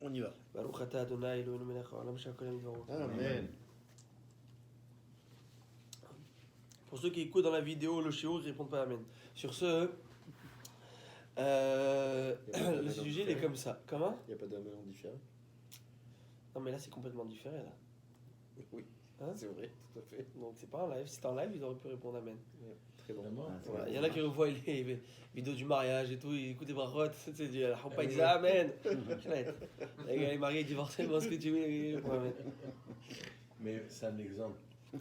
On y va. Baruch atah Adonai Eloheinu melech haolam she'akol nidbaru. Amen. Pour ceux qui écoutent dans la vidéo le shiur, ils répondent pas Amen. Sur ce, le sujet il est comme ça. Comment? Il n'y a pas d'amen en différé. Non mais là c'est complètement différent là. Oui, Hein? c'est vrai, tout à fait. Donc c'est pas en live. Si c'était en live, ils auraient pu répondre Amen. Très bon. Voilà. Il y en a qui revoient les vidéos du mariage et tout, ils écoutent des brachot, c'est du Alhampa, ils disent Amen. Les gars, les mariés, divorcés, moi ce que tu veux, ils répondent Amen. Mais c'est un exemple.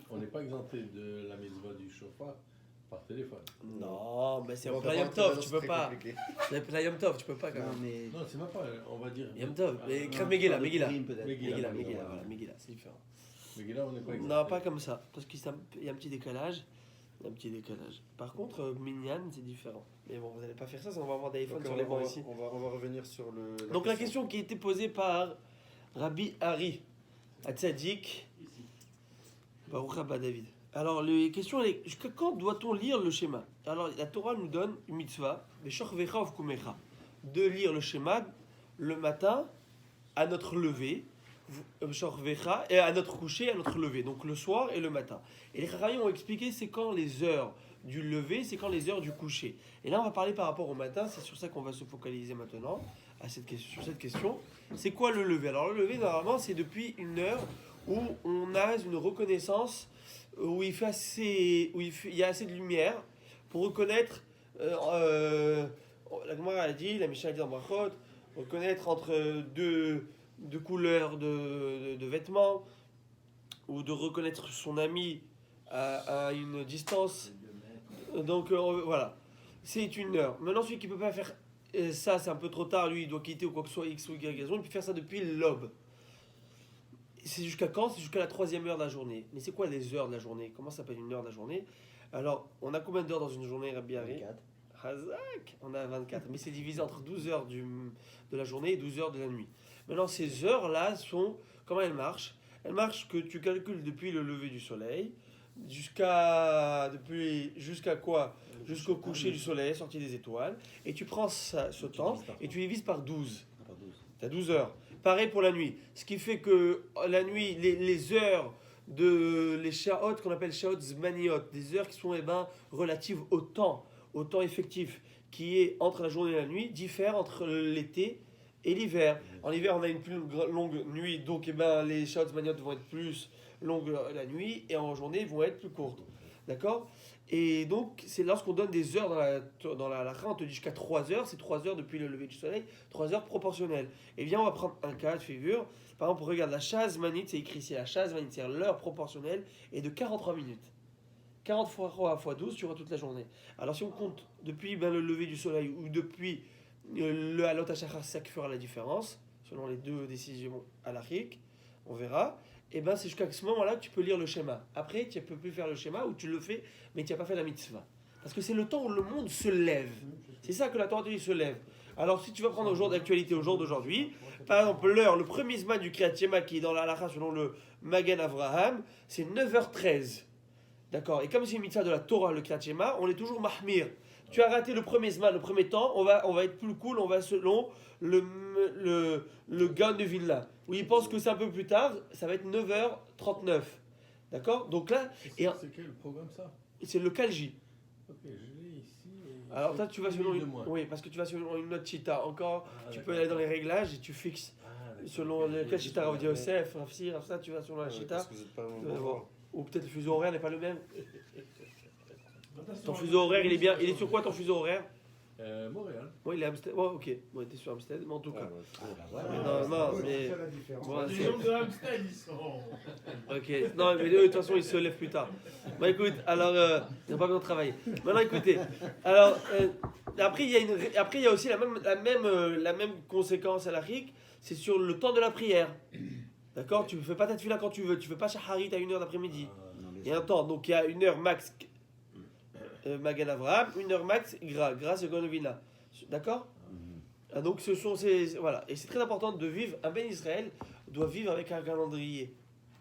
On n'est pas exempté de la mitzvah du chauffard par téléphone. Non, mais c'est On en va plein pas Yom rentrer Tov, dans tu ce peux très pas. compliqué. C'est plein Yom Tov, tu peux pas quand Non, même. mais. Non, c'est même pas, on va dire. Yom Tov, mais crème on Megillah, parle de Megillah. Purim, peut-être. Megillah, Megillah, voilà, Megillah, c'est différent. Mais là, on n'est pas exempté. Non, pas comme ça, parce qu'il y a un petit décalage. Il y a un petit décalage. Par contre, Minyan, c'est différent. Mais bon, vous n'allez pas faire ça, on va avoir des iPhones Donc, sur les bancs ici. on va revenir sur le. Donc la question qui a été posée par Rabbi Hari Hatzadik, Baruch Haba David. Alors la question elle est, jusqu'à quand doit-on lire le schéma? Alors la Torah nous donne une mitzvah, de lire le schéma le matin à notre lever, et à notre coucher, à notre lever, donc le soir et le matin. Et les Chachamim ont expliqué c'est quand les heures du lever, c'est quand les heures du coucher. Et là on va parler par rapport au matin, c'est sur ça qu'on va se focaliser maintenant, sur cette question. C'est quoi le lever? Alors le lever normalement c'est depuis une heure où on a une reconnaissance, où il y a assez de lumière pour reconnaître, la Gemara a dit, la Mishnah a dit dans Brachot, reconnaître entre deux couleurs de vêtements, ou de reconnaître son ami à une distance. Donc voilà, c'est une heure. Maintenant, celui qui ne peut pas faire ça, c'est un peu trop tard, lui, il doit quitter ou quoi que ce soit, X ou Y raison, il peut faire ça depuis l'aube. C'est jusqu'à quand? C'est jusqu'à la 3e heure de la journée. Mais c'est quoi les heures de la journée? Comment ça s'appelle une heure de la journée? Alors, on a combien d'heures dans une journée, Rabbi Hari? 24. Hazak, on a 24, mais c'est divisé entre 12 heures de la journée et 12 heures de la nuit. Maintenant, ces heures-là sont, comment elles marchent? Elles marchent que tu calcules depuis le lever du soleil, jusqu'à quoi? Jusqu'au coucher du soleil, sortie des étoiles, et tu prends ce temps et tu divises par 12. Tu as 12 heures. Pareil pour la nuit. Ce qui fait que la nuit, les heures les shaot qu'on appelle shaot zmaniot, des heures qui sont relatives au temps effectif qui est entre la journée et la nuit, diffèrent entre l'été et l'hiver. En hiver, on a une plus longue nuit, donc les shaot zmaniot vont être plus longues la nuit, et en journée, ils vont être plus courtes. D'accord? Et donc, c'est lorsqu'on donne des heures dans la halakha, on te dit jusqu'à 3 heures, c'est 3 heures depuis le lever du soleil, 3 heures proportionnelles. Et bien, on va prendre un cas de figure. Par exemple, regarde, la shazmanite, c'est écrit ici, la shazmanite, c'est l'heure proportionnelle, est de 43 minutes. 40 fois 3 fois 12, tu auras toute la journée. Alors, si on compte depuis le lever du soleil ou depuis le halot hashachar, c'est ça qui fera la différence, selon les deux décisions halachiques, on verra. Et c'est jusqu'à ce moment-là que tu peux lire le schéma. Après, tu ne peux plus faire le schéma, ou tu le fais, mais tu n'as pas fait la mitzvah. Parce que c'est le temps où le monde se lève. C'est ça que la Torah te dit, se lève. Alors, si tu vas prendre au jour d'actualité, au jour d'aujourd'hui, par exemple, l'heure, le premier zman du Kriyat Shema qui est dans la halakha selon le Magen Avraham, c'est 9h13. D'accord? Et comme c'est une mitzvah de la Torah, le Kriyat Shema, on est toujours mahmir. Tu as raté le premier zman, le premier temps, on va être plus cool, on va selon le Gaon de Vilna, où il pense que c'est un peu plus tard, ça va être 9h39. D'accord? Donc là, C'est quel programme ça? c'est le Kalji. Ok, je l'ai ici. Alors toi, tu vas selon de moi. oui, parce que tu vas selon une autre chita. Encore, tu peux aller dans les réglages et tu fixes selon lequel chita Rav Yosef, Rav Si, Rav ça, tu vas selon la chita. Parce que vous êtes pas bon. Ou peut-être le fuseau horaire n'est pas le même. Ton fuseau horaire, il est bien. Il est sur quoi ton fuseau horaire? Montréal. Oui, il est Amsterdam. Oh, ok. Bon, t'es sur Amsterdam, mais en tout cas. Mais Les gens de Amsterdam, ils sont. Ok. Non, mais eux, de toute façon, ils se lèvent plus tard. Écoute, alors, ils n'ont pas besoin de travailler. Maintenant, écoutez. Alors, après, il y a aussi la même conséquence à l'Afrique, c'est sur le temps de la prière. D'accord? Tu ne fais pas ta tefila quand tu veux. Tu ne fais pas shaharit à 1h d'après-midi. Il y a un temps. Donc, il y a 1h max Magen Avraham, 1h max Gra, c'est Gonovina. D'accord? Donc, ce sont ces. Voilà. Et c'est très important de vivre. Un Ben Israël doit vivre avec un calendrier.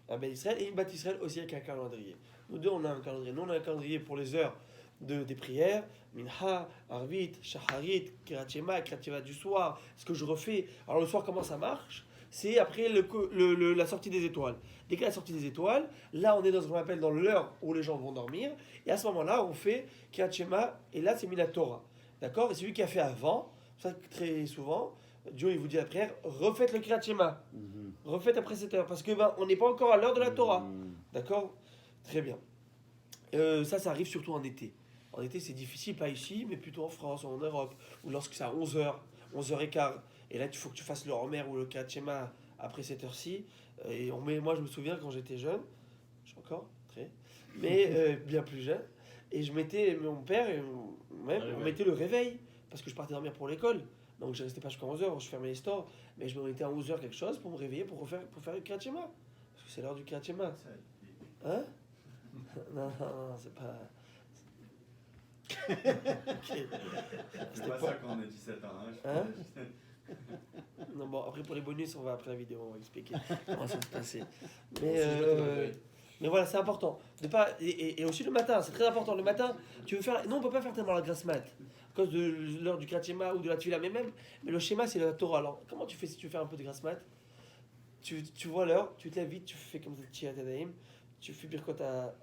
Un Ben Israël et une Bat Israël aussi avec un calendrier. Nous deux, on a un calendrier. Nous, on a un calendrier pour les heures des prières, Minha, Arvit, Shaharit, Kirat Shema, Kirat Shema du soir, ce que je refais. Alors le soir, comment ça marche? C'est après la sortie des étoiles. Dès qu'il y a la sortie des étoiles, là on est dans ce qu'on appelle dans l'heure où les gens vont dormir, et à ce moment-là on fait Kirat Shema, et là c'est mis la Torah. D'accord? Et celui qui a fait avant, ça très souvent, Dieu il vous dit la prière, refaites le Kirat Shema. Refaites après cette heure, parce que on n'est pas encore à l'heure de la Torah. D'accord? Très bien. Ça arrive surtout en été. En été, c'est difficile, pas ici, mais plutôt en France, en Europe, ou lorsque c'est à 11h, 11h15. Et là, il faut que tu fasses le Homer ou le Kirat Shema après cette heure-ci. Moi, je me souviens quand j'étais jeune, je suis encore très, mais bien plus jeune, et je mettais, mon père, on mettait le réveil, parce que je partais dormir pour l'école. Donc je restais pas jusqu'à 11h, je fermais les stores, mais je me mettais à 11h quelque chose pour me réveiller, pour faire le Kirat Shema. Parce que c'est l'heure du Kirat Shema. Hein? Non, c'est pas... C'est pas ça quand on a 17 ans. Hein? Non, bon, après pour les bonus, on va après la vidéo, on va expliquer comment ça se passait. Mais voilà, c'est important. Et aussi le matin, c'est très important. Le matin, tu veux faire... Non, on peut pas faire tellement la grasse mat, à cause de l'heure du Kirat Shema ou de la Tefila, mais le schéma, c'est la Torah. Alors, comment tu fais si tu veux faire un peu de grasse mat? Tu vois l'heure, tu te lèves vite, tu fais comme ça, tu fais Birkot à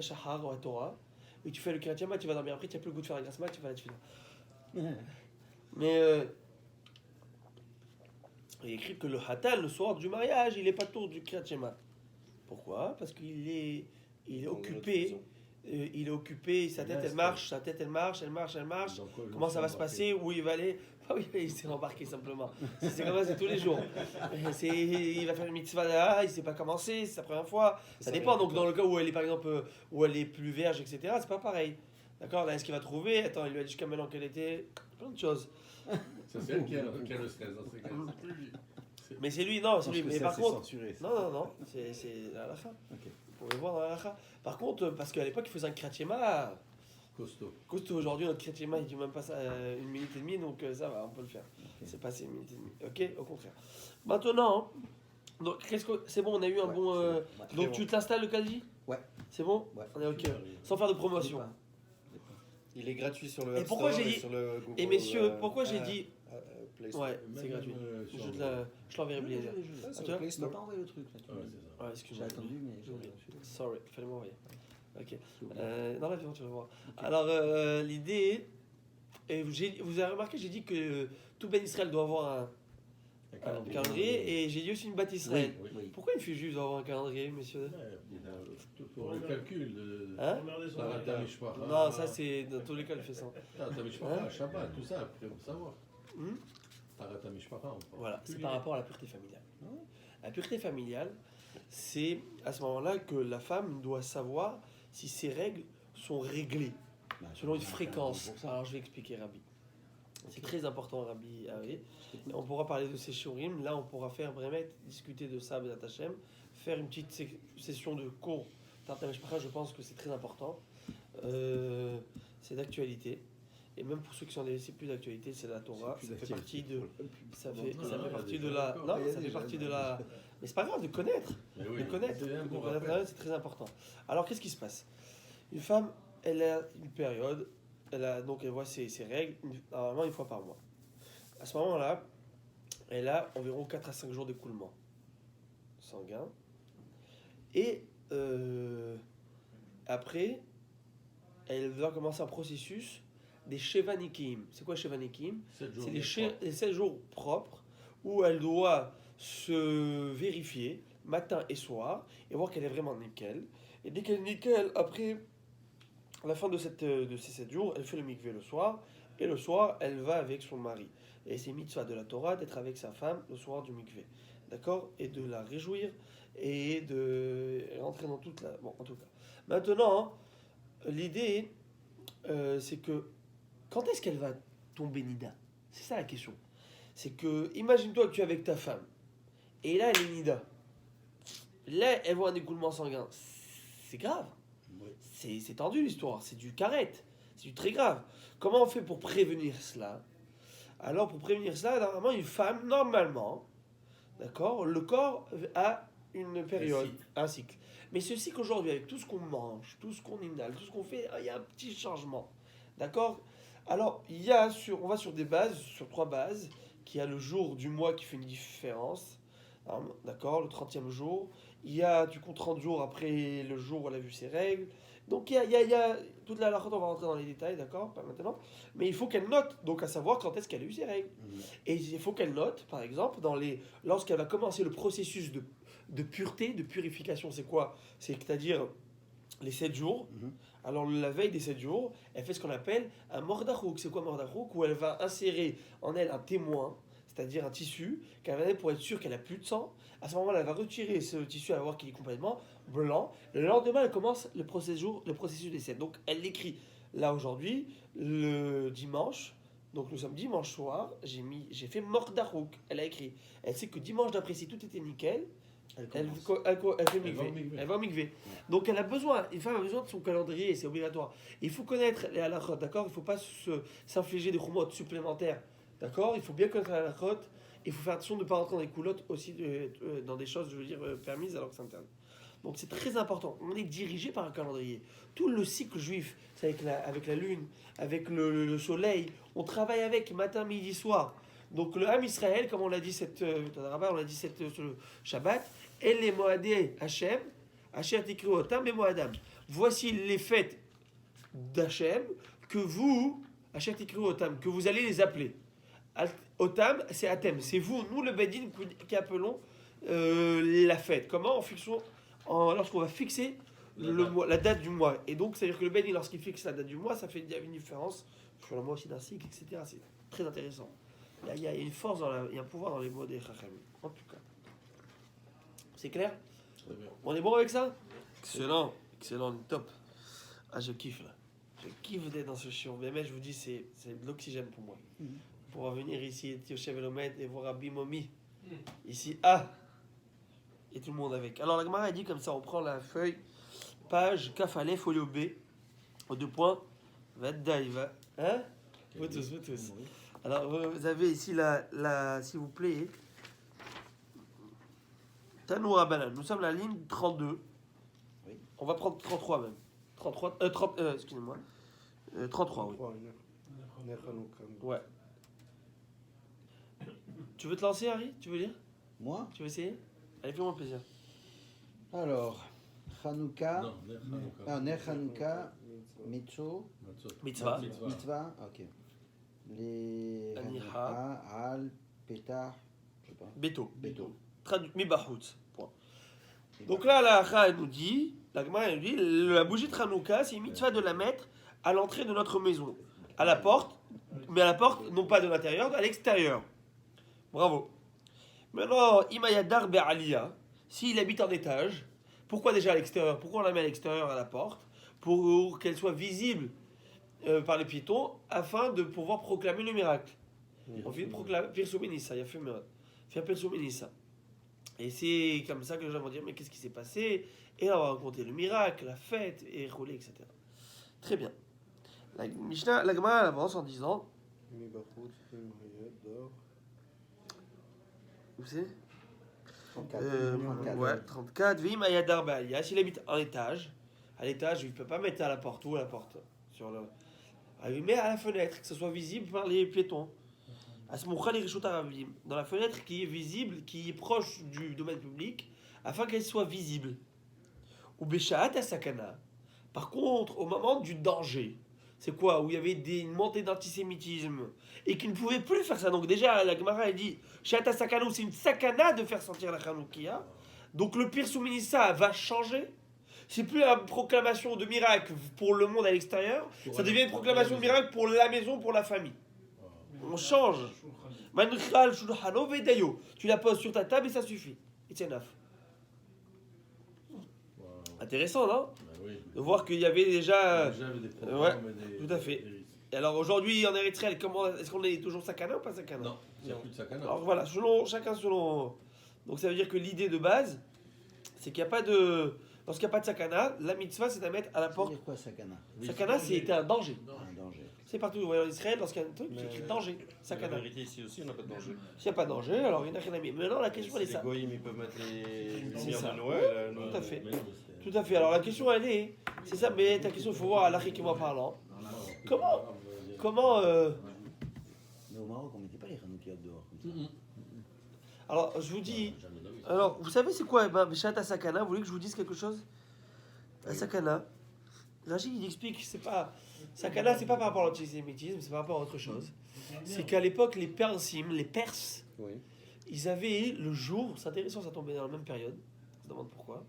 Shahar ou à Torah, et tu fais le Kirat Shema, tu vas dormir. Après, tu n'as plus le goût de faire la grasse mat, tu vas à la Tefila. Mais il est écrit que le Hatal, le soir du mariage, il n'est pas tour du Kirat Shema. Pourquoi? Parce qu'il est occupé. Il est occupé, sa tête elle marche. Comment ça va se passer? Où il va aller? Ah oui, il s'est embarqué simplement. C'est comme ça, c'est tous les jours. Il va faire une mitzvah là, il ne sait pas comment c'est sa première fois. Ça dépend. Donc dans le cas où elle est par exemple, où elle est plus vierge, etc., c'est pas pareil. D'accord? Là, est-ce qu'il va trouver? Attends, il lui a dit jusqu'à maintenant qu'elle était. Plein de choses. C'est elle qui a le stress dans ces cas. Mais c'est lui, non, c'est lui. Mais par contre. Censuré, ça. Non, c'est la halakha. Ok. Vous pouvez voir dans la halakha. Par contre, parce qu'à l'époque, il faisait un Kirat Shema costaud. Aujourd'hui, notre Kirat Shema, il dure même pas ça, 1 minute et demie, donc ça va, on peut le faire. Ok. C'est passé 1 minute et demie. Ok, au contraire. Maintenant, donc, c'est bon, on a eu un Ouais, bon. c'est bon. Très Donc, bon. tu t'installes le Kalji? Ouais. C'est bon? Ouais. On est ok. Sans faire de promotion. Il est gratuit sur le Et App pourquoi Store j'ai dit- sur le Google, Et messieurs, pourquoi j'ai dit. Play Store. Ouais, c'est gratuit. Je l'enverrai bien. Ah, sur tu le vois Play Tu m'as Store. pas envoyé le truc là. Ouais, c'est ça. Ouais, J'ai excuse-moi. attendu, mais J'ai oublié. j'ai Sorry, il fallait m'envoyer. Ok. oublié. Dans l'avion, tu vas voir. Alors, l'idée. Vous avez remarqué, j'ai dit que tout Ben Israël doit avoir un calendrier, et j'ai dit aussi une bâtisse Israël. Oui. Pourquoi une fille juive doit avoir un calendrier, messieurs? Pour le calcul de Hein? Emmerder son Sarah héritage. Tamishpara. Non, ça c'est. Dans tous les cas, elle fait ça. Tamishpara, Shabbat, tout ça, après, faut savoir. Hmm? Sarah Tamishpara, on parle. Voilà, c'est par rapport à la pureté familiale. La pureté familiale, c'est à ce moment-là que la femme doit savoir si ses règles sont réglées selon une fréquence. Alors je vais expliquer, Rabbi. C'est très important, Rabbi. On pourra parler de ces shurim. Là, on pourra faire vraiment discuter de ça, Bezat Hashem, faire une petite session de cours. Je pense que c'est très important. C'est d'actualité. Et même pour ceux qui sont c'est plus d'actualité, c'est la Torah. Ça fait partie de. Ça fait partie de la. Non, ça fait partie de la. Mais c'est pas grave de connaître. Mais oui, De connaître. c'est un De bon connaître, rappel. c'est très important. Alors, qu'est-ce qui se passe? Une femme, elle a une période. Donc, elle voit ses règles, normalement, une fois par mois. À ce moment-là, elle a environ 4 à 5 jours d'écoulement sanguin. Et après, elle va commencer un processus des Shevanikim. C'est quoi Shevanikim? C'est les 7 jours propres où elle doit se vérifier matin et soir et voir qu'elle est vraiment nickel. Et dès qu'elle est nickel, après, à la fin de ces 7 jours, elle fait le mikvé le soir. Et le soir, elle va avec son mari. Et c'est mitzvah de la Torah d'être avec sa femme le soir du mikvé. D'accord? Et de la réjouir et de rentrer dans toute la... Bon, en tout cas. Maintenant, l'idée, c'est que quand est-ce qu'elle va tomber Nida? C'est ça la question. C'est que, imagine-toi que tu es avec ta femme. Et là, elle est Nida. Là, elle voit un écoulement sanguin. C'est grave. C'est tendu l'histoire. C'est du carrette. C'est du très grave. Comment on fait pour prévenir cela? Alors, pour prévenir cela, normalement, une femme, normalement, d'accord, le corps a une période, un cycle. Mais ce cycle aujourd'hui, avec tout ce qu'on mange, tout ce qu'on inhale, tout ce qu'on fait, il y a un petit changement. D'accord? Alors, on va sur des bases, sur 3 bases, qui a le jour du mois qui fait une différence. D'accord? Le 30e jour. Il y a, du coup, 30 jours après le jour où elle a vu ses règles. Donc, il y a toute la halakha, on va rentrer dans les détails, d'accord? Pas maintenant. Mais il faut qu'elle note, donc à savoir quand est-ce qu'elle a eu ses règles. Et il faut qu'elle note, par exemple, lorsqu'elle va commencer le processus de pureté, de purification. C'est quoi? C'est-à-dire les 7 jours. Alors, la veille des 7 jours, elle fait ce qu'on appelle un mordachouk. C'est quoi mordachouk? Où elle va insérer en elle un témoin, c'est-à-dire un tissu, qu'elle va mettre pour être sûre qu'elle n'a plus de sang. À ce moment-là, elle va retirer ce tissu, elle va voir qu'il est complètement blanc. Le lendemain, elle commence le processus des 7. Donc, elle l'écrit là aujourd'hui, le dimanche. Donc, nous sommes dimanche soir, j'ai fait mordachouk. Elle a écrit. Elle sait que dimanche d'après, si tout était nickel, elle fait mikvé. Elle va au mikvé. Donc elle a besoin, une femme a besoin de son calendrier, c'est obligatoire. Il faut connaître les halakhot, d'accord? Il ne faut pas s'infliger des chumot supplémentaires, d'accord? Il faut bien connaître les halakhot. Il faut faire attention de ne pas rentrer dans des coulottes aussi, dans des choses, je veux dire, permises alors que c'est interdit. Donc c'est très important. On est dirigé par un calendrier. Tout le cycle juif, c'est avec la lune, avec le soleil. On travaille avec matin, midi, soir. Donc le Ham Israël, comme on l'a dit ce Shabbat, et les Moadé Hachem, Hachem Tikru Otam et Moadam. Voici les fêtes d'Hachem que vous, Hachem Tikru Otam, que vous allez les appeler. Otam, c'est Atem, c'est vous, nous le Bedin qui appelons la fête. Comment? Lorsqu'on va fixer la date du mois. Et donc, c'est-à-dire que le Bedin, lorsqu'il fixe la date du mois, ça fait une différence sur le mois aussi d'un cycle, etc. C'est très intéressant. Il y a une force, il y a un pouvoir dans les mots des Chachem. En tout cas. C'est clair? Très bien. On est bon avec ça? Excellent, top. Ah, je kiffe là. Je kiffe d'être dans ce chiot. Mais je vous dis, c'est de l'oxygène pour moi. Pour venir ici, Yoshev Elomet et voir Rabbi Momi. Ici, et tout le monde avec. Alors la Gemara dit comme ça, on prend la feuille, page Kafalé, folio B, aux 2 points, Vaddaïva. Hein? Vous tous. Alors, vous avez ici s'il vous plaît, Tanoura Banan. Nous sommes à la ligne 32. Oui. On va prendre 33 même. 33, excusez-moi. 33, oui. Ouais. Tu veux te lancer, Harry? Tu veux lire? Moi? Tu veux essayer? Allez, fais-moi plaisir. Alors, Hanouka. Non, Ner Hanouka. Ner Hanouka, Mitzo, Mitzvah. Mitzvah, ok. Les Aniha. Al, Pétard, je sais pas. Beto. Beto. Traduit Mibahut. Point. Donc là, la Ha, elle nous dit, la Gemara, elle nous dit, la bougie de Hanouka, c'est une mitzvah de la mettre à l'entrée de notre maison. À la porte, mais à la porte, non pas de l'intérieur, à l'extérieur. Bravo. Maintenant, Imayadar Be'aliya, s'il habite en étage, pourquoi déjà à l'extérieur? Pourquoi on la met à l'extérieur à la porte? Pour qu'elle soit visible par les piétons, afin de pouvoir proclamer le miracle. On vient de proclamer Pirsouminissa, il y a fait faire Pirsouminissa. Et c'est comme ça que les gens vont dire, mais qu'est-ce qui s'est passé? Et là, on va raconter le miracle, la fête, et rouler, etc. Très bien. La Mishnah, la Gemara, elle avance en disant, où c'est? 34. Ouais, 34. Vim Ayadar Ba'aliya. S'il habite en étage, à l'étage, il ne peut pas mettre à la porte. Où à la porte? Il met à la fenêtre, que ce soit visible par les piétons. Dans la fenêtre qui est visible, qui est proche du domaine public, afin qu'elle soit visible. Ou Béchaat à Sakana. Par contre, au moment du danger, c'est quoi? Où il y avait une montée d'antisémitisme et qui ne pouvait plus faire ça. Donc déjà, la Gemara elle dit, Shata Sakana, c'est une sakana de faire sortir la Chanoukia. Donc le pire souminissa va changer. C'est plus la proclamation de miracle pour le monde à l'extérieur, ça devient une proclamation de miracle pour la maison, pour la famille. On change. Tu la poses sur ta table et ça suffit. It's enough. Intéressant, non? Oui. De voir qu'il y avait déjà. Déjà, il y avait des programmes et des, tout à fait. des risques. Et alors aujourd'hui en Érythrée, est-ce qu'on est toujours sakana ou pas sakana? Non, il n'y a plus de sakana. Alors voilà, chacun selon. Donc ça veut dire que l'idée de base, c'est qu'il n'y a pas de. Lorsqu'il n'y a pas de sakana, la mitzvah c'est à mettre à la porte. C'est quoi Sakana? Sakana, c'était un danger. Un danger. C'est partout en Israël, lorsqu'il y a un truc, Mais- c'est écrit danger, La sakana. vérité, ici aussi, on n'a pas de danger. S'il n'y a pas de danger, alors il n'y a rien à mettre. Maintenant, la question, elle est Si ça. les goyim, ils peuvent mettre les C'est lumières ça. de Noël. nous, Tout à fait. Mais non, mais c'est- Tout à fait. Alors la question, elle est, c'est ça, mais ta question, il faut voir à l'archiquement parlant. Comment Mais au Maroc, on mettait pas les Hanoukia dehors comme ça. alors, je vous dis, Jamais d'avis. alors, vous savez c'est quoi, Béchat à Sakana, vous voulez que je vous dise quelque chose? À Sakana, Rachid, il explique, c'est pas, Sakana, c'est pas par rapport à l'antisémitisme, c'est par rapport à autre chose. C'est qu'à l'époque, les Perses, Oui. ils avaient le jour, c'est intéressant, ça tombait dans la même période, on se demande pourquoi,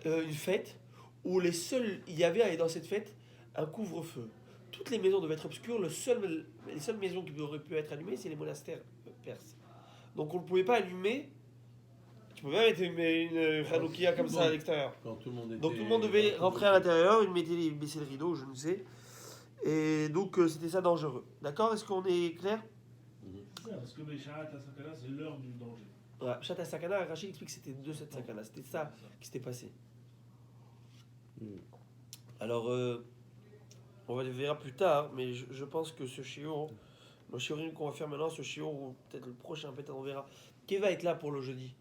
une fête où il y avait dans cette fête un couvre-feu. Toutes les maisons devaient être obscures, les seules maisons qui auraient pu être allumées, c'est les monastères perses. Donc on ne pouvait pas allumer, tu pouvais pas mettre une Hanoukia comme ça à l'extérieur. Quand tout le monde était. Donc tout le monde devait rentrer à l'intérieur, il baisser le rideau, je ne sais. Et donc c'était ça dangereux. D'accord? Est-ce qu'on est clair? Parce que Béchat à Sakana, c'est l'heure du danger. Ouais, Chata Sakana, Rachid explique que c'était de cette Sakana, c'était ça qui s'était passé. Alors, on va le verra plus tard, mais je pense que ce shiur, le shiurim qu'on va faire maintenant, ce shiur, ou peut-être le prochain, peut-être on verra. Qui va être là pour le jeudi?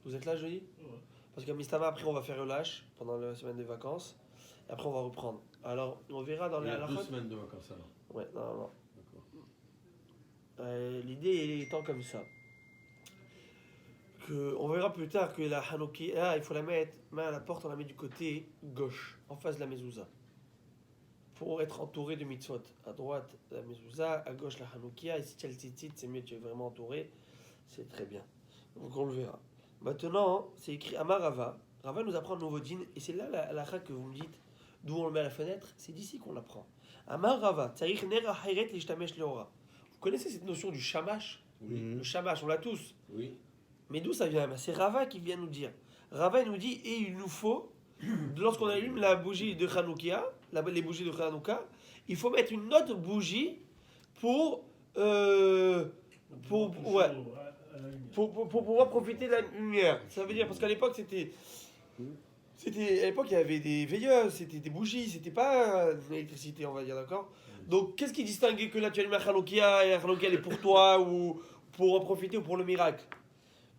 Vous êtes là jeudi? Ouais. Parce qu'à Mistama, après on va faire relâche pendant la semaine des vacances, et après on va reprendre. Alors, on verra dans Il y la a 2 halachot. semaines de vacances alors. Ouais, non. D'accord. L'idée étant comme ça. On verra plus tard que la Hanoukia, il faut la mettre, à la porte, on la met du côté gauche, en face de la mezouza. Pour être entouré de mitzvot. À droite, la mezouza, à gauche, la Hanoukia. Et si tu as le tzitzit, c'est mieux, tu es vraiment entouré. C'est très bien. Donc on le verra. Maintenant, c'est écrit Amar Rava. Rava nous apprend un nouveau din. Et c'est là la halakha que vous me dites, d'où on le met à la fenêtre. C'est d'ici qu'on l'apprend. Amar Rava. Tsarich ner ha'ayret l'ishtamesh leora. Vous connaissez cette notion du shamash? Oui. Le shamash, on l'a tous. Oui. Mais d'où ça vient? C'est Rava qui vient nous dire. Rava nous dit, et il nous faut, lorsqu'on allume la bougie de Hanoukia, les bougies de Hanouka, il faut mettre une autre bougie pour pouvoir profiter de la lumière. Ça veut dire, parce qu'à l'époque, à l'époque, il y avait des veilleuses, c'était des bougies, c'était pas l'électricité, on va dire, d'accord? Donc, qu'est-ce qui distingue que là, tu allumes la Hanoukia et la Hanoukia, elle est pour toi, ou pour en profiter, ou pour le miracle?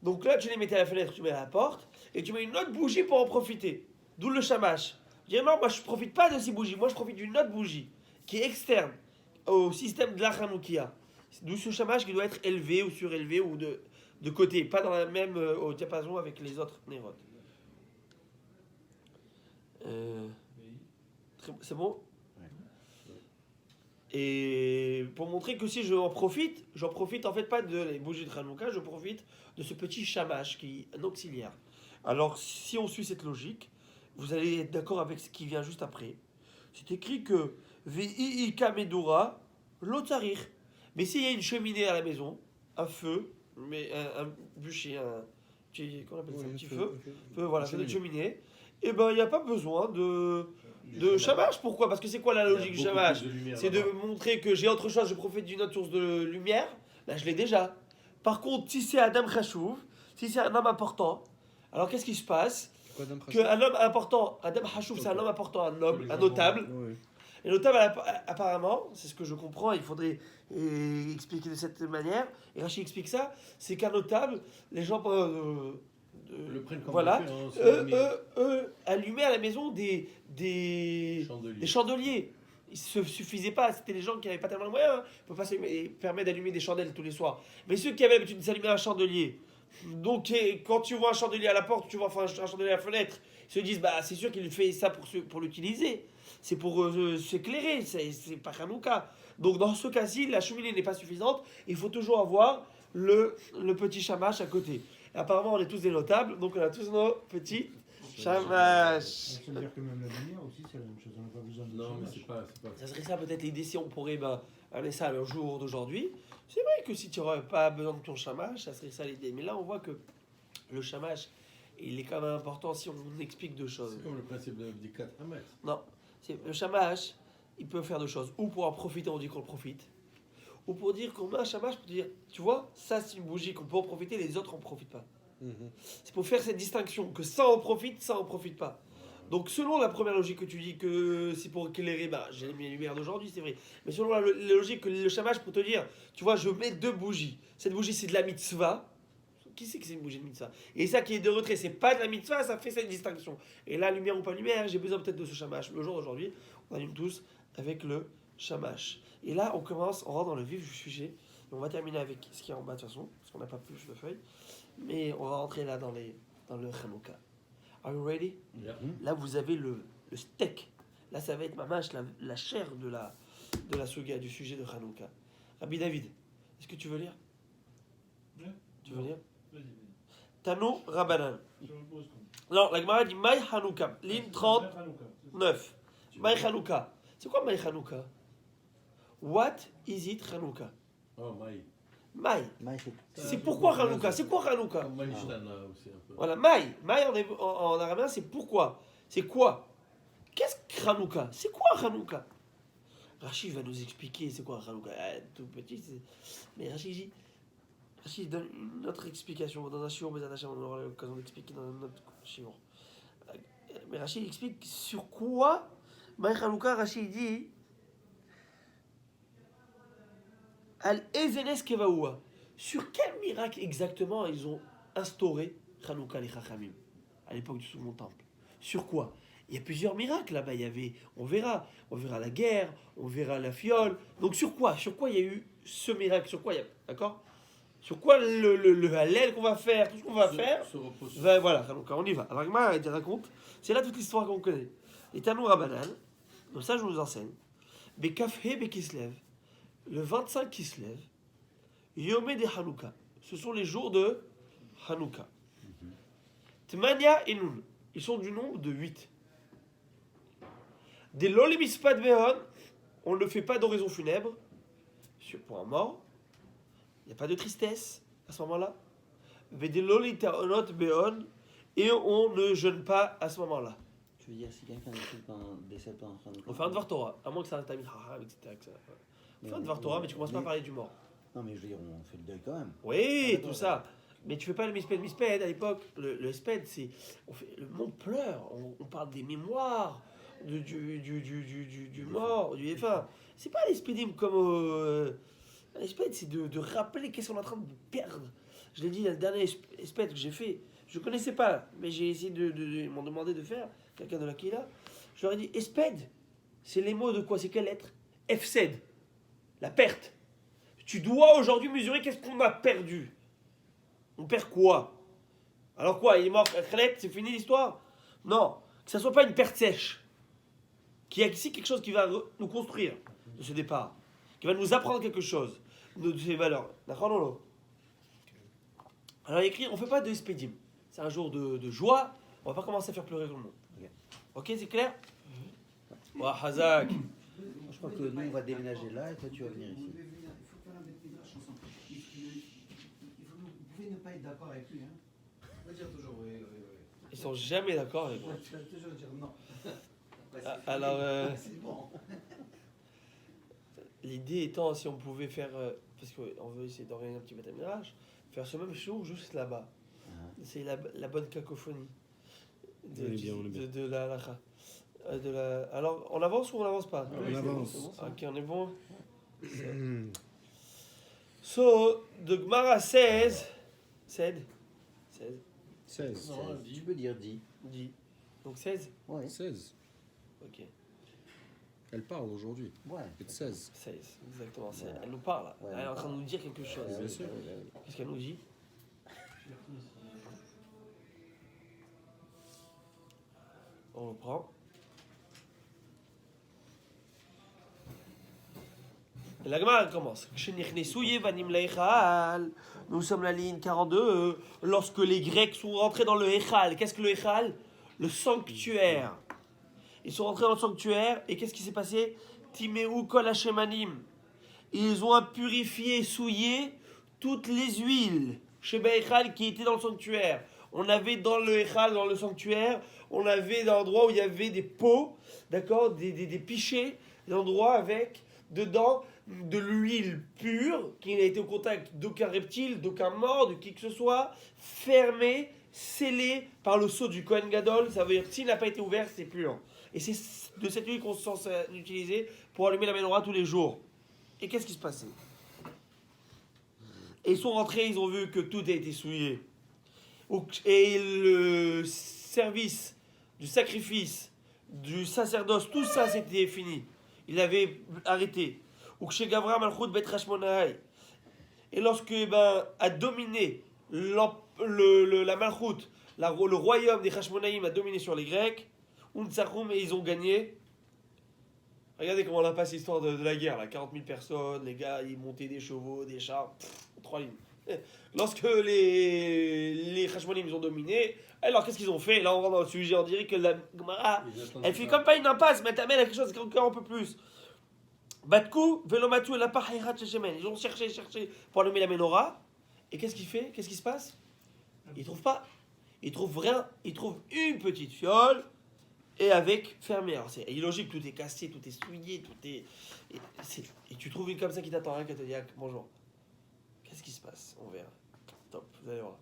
Donc là, tu les mettais à la fenêtre, tu mets à la porte, et tu mets une autre bougie pour en profiter. D'où le shamash. Je dis non, moi je profite pas de ces bougies, moi je profite d'une autre bougie, qui est externe au système de la Hanoukia. D'où ce shamash qui doit être élevé ou surélevé ou de côté, pas dans la même au diapason avec les autres nérotes. C'est bon? Et pour montrer que si j'en profite en fait pas de les bougies de Hanouka, je profite de ce petit shamash qui est un auxiliaire. Alors si on suit cette logique, vous allez être d'accord avec ce qui vient juste après. C'est écrit que Ve'ika Medura Lotarir. Mais s'il y a une cheminée à la maison, un feu, mais un bûcher, comment on appelle ça, un petit feu, voilà, c'est une cheminée, et ben il n'y a pas besoin de shamash. Pourquoi? Parce que c'est quoi la logique du shamash? C'est de montrer que j'ai autre chose, je profite d'une autre source de lumière, là je l'ai déjà. Par contre, si c'est Adam Khashouv, si c'est un homme important, alors qu'est-ce qui se passe? Qu'un homme important, Adam Khashouv, c'est un homme important, un notable. Et notable, apparemment, c'est ce que je comprends, il faudrait expliquer de cette manière, et Rachid explique ça, c'est qu'un notable, les gens Le prennent comme voilà, référence, allumaient à la maison des chandeliers. Il ne suffisait pas, c'était les gens qui n'avaient pas tellement de moyens, hein. Il ne peut pas se permettre d'allumer des chandelles tous les soirs. Mais ceux qui avaient l'habitude de s'allumer un chandelier, donc quand tu vois un chandelier à la porte, tu vois un chandelier à la fenêtre, ils se disent, bah, c'est sûr qu'il fait ça pour l'utiliser. C'est pour s'éclairer, c'est pas Hanouka. Donc dans ce cas-ci, la cheminée n'est pas suffisante, il faut toujours avoir le petit shamash à côté. Et apparemment, on est tous des notables, donc on a tous nos petits shamash. Ça veut dire que même la lumière aussi, c'est la même chose. On n'a pas besoin de Non, mais shamash. c'est pas. Ça serait ça peut-être l'idée si on pourrait amener ça le jour d'aujourd'hui. C'est vrai que si tu n'aurais pas besoin de ton shamash, ça serait ça l'idée. Mais là, on voit que le shamash, il est quand même important si on explique deux choses. C'est comme le principe du 4 Hametz. Non, le shamash, il peut faire deux choses. Ou pour en profiter, on dit qu'on le profite. Ou pour dire qu'on met un shamash pour dire, tu vois, ça c'est une bougie qu'on peut en profiter, les autres en profitent pas. C'est pour faire cette distinction, que ça en profite pas. Donc selon la première logique que tu dis que c'est pour éclairer, bah j'ai mis les lumières d'aujourd'hui, c'est vrai. Mais selon la logique que le shamash pour te dire, tu vois, je mets 2 bougies. Cette bougie c'est de la mitzvah. Qui sait que c'est une bougie de mitzvah? Et ça qui est de retrait, c'est pas de la mitzvah, ça fait cette distinction. Et là, lumière ou pas lumière, j'ai besoin peut-être de ce shamash. Le jour d'aujourd'hui, on allume tous avec le shamash. Et là, on rentre dans le vif du sujet. Et on va terminer avec ce qui est en bas de toute façon, parce qu'on n'a pas plus de feuilles. Mais on va rentrer là dans le Hanouka. Are you ready? Yeah. Là, vous avez le steak. Là, ça va être la chair de la suga, du sujet de Hanouka. Rabbi David, est-ce que tu veux lire? Ouais. Tu veux lire? Vas-y, vas-y. Tanu Rabbanan. Je me pose comme. Non, la Gemara dit Maï Hanouka. Ligne 39. Maï Hanouka. C'est quoi Maï Hanouka? What is it Hanouka? Oh, Maï. Maï. Maï, C'est pourquoi Hanouka? C'est quoi Hanouka? Comme Maïchtana aussi un peu. Voilà, Maï. Maï en araméen, c'est pourquoi. C'est quoi? Qu'est-ce que Hanouka? C'est quoi Hanouka? Rachid va nous expliquer c'est quoi Hanouka. Tout petit, mais Rachid donne une autre explication dans un shiur, mais on aura l'occasion d'expliquer dans un autre shiur. Mais Rachid explique sur quoi Maï Hanouka. Rachid dit Al Ezenes Kevaoua. Sur quel miracle exactement ils ont instauré Hanouka les Chachamim à l'époque du Second Temple? Sur quoi? Il y a plusieurs miracles là-bas. Il y avait, on verra la guerre, on verra la fiole. Donc sur quoi il y a eu ce miracle? Sur quoi il y a, d'accord? Sur quoi le halal qu'on va faire, tout ce qu'on va faire? Voilà, Hanouka, on y va. Alors Gemara elle raconte, c'est là toute l'histoire qu'on connaît. Les Tanu Rabbanan, donc ça je vous enseigne. Bekafhe Bekislev, le 25 Kislev, Yomé de Hanouka. Ce sont les jours de Hanouka. Tmania et Nun, ils sont du nombre de 8. Des Lolimispad Behon, on ne fait pas d'oraison funèbre pour un mort. Il n'y a pas de tristesse à ce moment-là. Des Lolitaonot Behon, et on ne jeûne pas à ce moment-là. Tu veux dire si quelqu'un décède pendant Hanouka? On fait un Dvar Torah, à moins que ça reste un Mitraham, etc. On fait un Dvar Torah, mais tu commences pas à parler du mort. Non, mais je veux dire, on fait le deuil quand même. Oui, tout ça. Mais tu fais pas le misped à l'époque. Le sped, c'est. Le monde pleure. On parle des mémoires du mort, du défunt. C'est pas l'espedim comme. L'esped, c'est de rappeler qu'est-ce qu'on est en train de perdre. Je l'ai dit, le dernier esped que j'ai fait, je connaissais pas, mais j'ai essayé ils m'ont demandé de faire, quelqu'un de la Kila. Je leur ai dit, esped, c'est les mots de quoi? C'est quelle lettre? Fsed, la perte. Tu dois aujourd'hui mesurer qu'est-ce qu'on a perdu. On perd quoi? Alors quoi, il est mort, c'est fini l'histoire? Non, que ça soit pas une perte sèche. Qu'il y a ici quelque chose qui va nous construire de ce départ, qui va nous apprendre quelque chose de ces valeurs. D'accord? Alors il écrit, on ne fait pas de espédim. C'est un jour de joie, on va pas commencer à faire pleurer tout le monde. Ok, c'est clair? Wa Hazak. Je crois que nous, on va déménager là et toi, tu vas venir ici. Il faut faire un bête midrash ensemble. Vous pouvez ne pas être d'accord avec lui. Hein. On va dire toujours oui. Ils sont jamais d'accord avec moi. Tu vas toujours dire non. Alors, C'est bon. l'idée étant, si on pouvait faire, parce qu'on veut essayer d'organiser un petit bête midrash, faire ce même show juste là-bas. C'est la bonne cacophonie de la halakha. Alors, on avance ou on n'avance pas? On avance. Ok, on est bon. So, the Gemara says, 16. Non, Tu peux dire 10. dit. Donc 16? Ouais. 16. Ok. Elle parle aujourd'hui. Ouais. C'est 16. 16, exactement. Elle nous parle. Ouais, Elle est en train de nous dire quelque chose. Bien sûr. Qu'est-ce qu'elle nous dit? On reprend. Et la Gemara commence. Nous sommes la ligne 42. Lorsque les Grecs sont rentrés dans le Echal. Qu'est-ce que le Echal? Le sanctuaire. Ils sont rentrés dans le sanctuaire et qu'est-ce qui s'est passé? Timeu kol hashemanim. Ils ont purifié, souillé toutes les huiles chez Echal qui étaient dans le sanctuaire. On avait dans le Echal, dans le sanctuaire, on avait des endroits où il y avait des pots, d'accord, des pichets, des endroits avec dedans de l'huile pure, qui n'a été au contact d'aucun reptile, d'aucun mort, de qui que ce soit, fermé, scellé par le sceau du Kohen Gadol. Ça veut dire que s'il n'a pas été ouvert, c'est pur. Et c'est de cette huile qu'on se censé utiliser pour allumer la menorah tous les jours. Et qu'est-ce qui se passait? Et ils sont rentrés, ils ont vu que tout a été souillé. Et le service du sacrifice, du sacerdoce, tout ça c'était fini. Il avait arrêté. Et lorsque a dominé la Malchut, le royaume des Hashmonaïm a dominé sur les Grecs, et ils ont gagné. Regardez comment on a passé l'histoire de la guerre, là. 40 000 personnes, les gars, ils montaient des chevaux, des chars, 3 lignes. Lorsque les Hashmonaïm ils ont dominé, alors qu'est-ce qu'ils ont fait? Là on rentre dans le sujet, on dirait que la Gemara, elle fait comme pas une impasse, mais t'amènes à quelque chose qui est encore un peu plus. Batkou, Velomatu et la Pahirat Shemen. Ils ont cherché pour allumer la menorah. Et qu'est-ce qu'il fait? Qu'est-ce qui se passe? Ils trouvent pas. Ils trouvent rien. Ils trouvent une petite fiole et avec fermé. Alors c'est illogique, tout est cassé, tout est souillé, tout est. Et tu trouves une comme ça qui t'attend rien, qui te dit bonjour. Qu'est-ce qui se passe? On verra. Top, vous allez voir.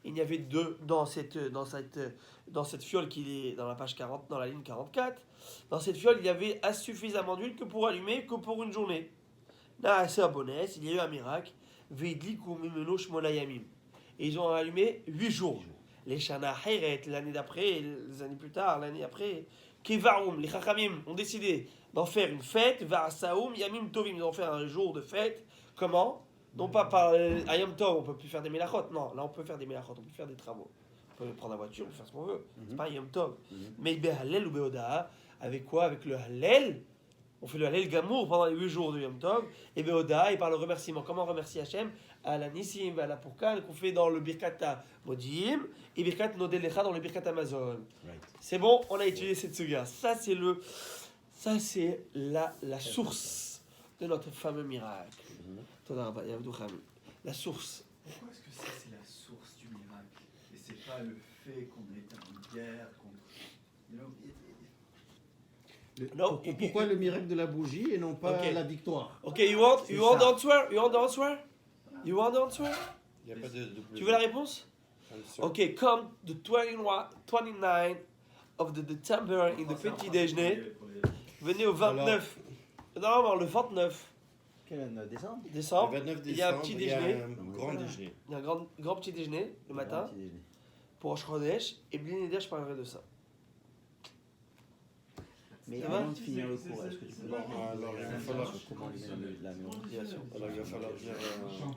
Il y avait deux dans cette fiole qui est dans la page 40, dans la ligne 44. Dans cette fiole, il y avait suffisamment d'huile que pour allumer que pour une journée. Là, c'est un bonnet, il y a eu un miracle. Et ils ont allumé 8 jours. Les Shana Heret, l'année d'après, les années plus tard, l'année après, Kevarum, les Chachamim ont décidé d'en faire une fête. Va'asaum, Yamim Tovim, ils ont fait un jour de fête. Comment? Non pas par Ayam Tov, on peut plus faire des mélachot. Non, là on peut faire des mélachot, on peut faire des travaux. On peut prendre la voiture, on peut faire ce qu'on veut. C'est pas Ayam Tov. Mais Behallel ou Beoda, avec quoi? Avec le Hallel. On fait le Hallel Gamour pendant les 8 jours de Yom Tov. Et Beoda, et par le remerciement. Comment on remercie Hachem? À la Nissim, à la Pourkan, qu'on fait dans le Birkat Modim, et Birkat Nodelecha dans le Birkat Amazon. Right. C'est bon, on a étudié cette suga. Ça c'est la source de notre fameux miracle. La source. Pourquoi est-ce que ça, c'est la source du miracle? Et c'est pas le fait qu'on était en guerre contre. No, Pourquoi le miracle de la bougie et non pas Ok. la victoire? Okay, you want the answer? You want the answer? You want the answer? Il n'y a pas de Tu veux la réponse? Ok, come the 29 of the December in the petit déjeuner. Venez au 29. Non, le 29 Quel décembre? décembre. Le 29 Il y a un décembre, petit il y a déjeuner. un grand déjeuner. Il y a un grand petit déjeuner le matin Petit déjeuner. pour Rosh Chodesh. Et Bli Neder, je parlerai de ça. Mais Ça va avant de finir le cours, est-ce que tu peux nous dire Alors, il va falloir- comment allumer la mémoire? Bien sûr. Alors, il va falloir dire.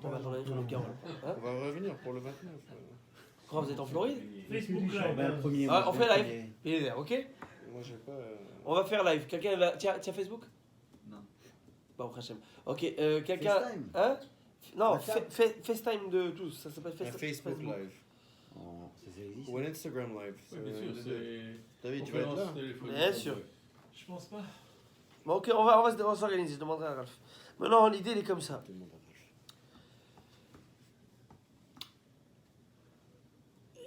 On va revenir sur le Carole. Hein? On va revenir pour le 29. Quand vous êtes en Floride? Facebook Live. Ben, premier, Ah, on fait live. premier- Bli Neder, ok? Moi, j'ai pas. On va faire live. Quelqu'un va. Tiens, Facebook? Non. Bon, Hachem. Ok, quelqu'un. FaceTime. Hein? Non, WhatsApp. FaceTime de tous. Ça s'appelle Un Facebook Live. Oh, ça existe. Ou un Instagram Live. Oui, bien sûr, c'est. David, tu vas être là? conférence téléphonique. Bien sûr. Je pense pas. Bon, ok, on va s'organiser. Je demanderai à Ralph. Maintenant, l'idée, elle est comme ça.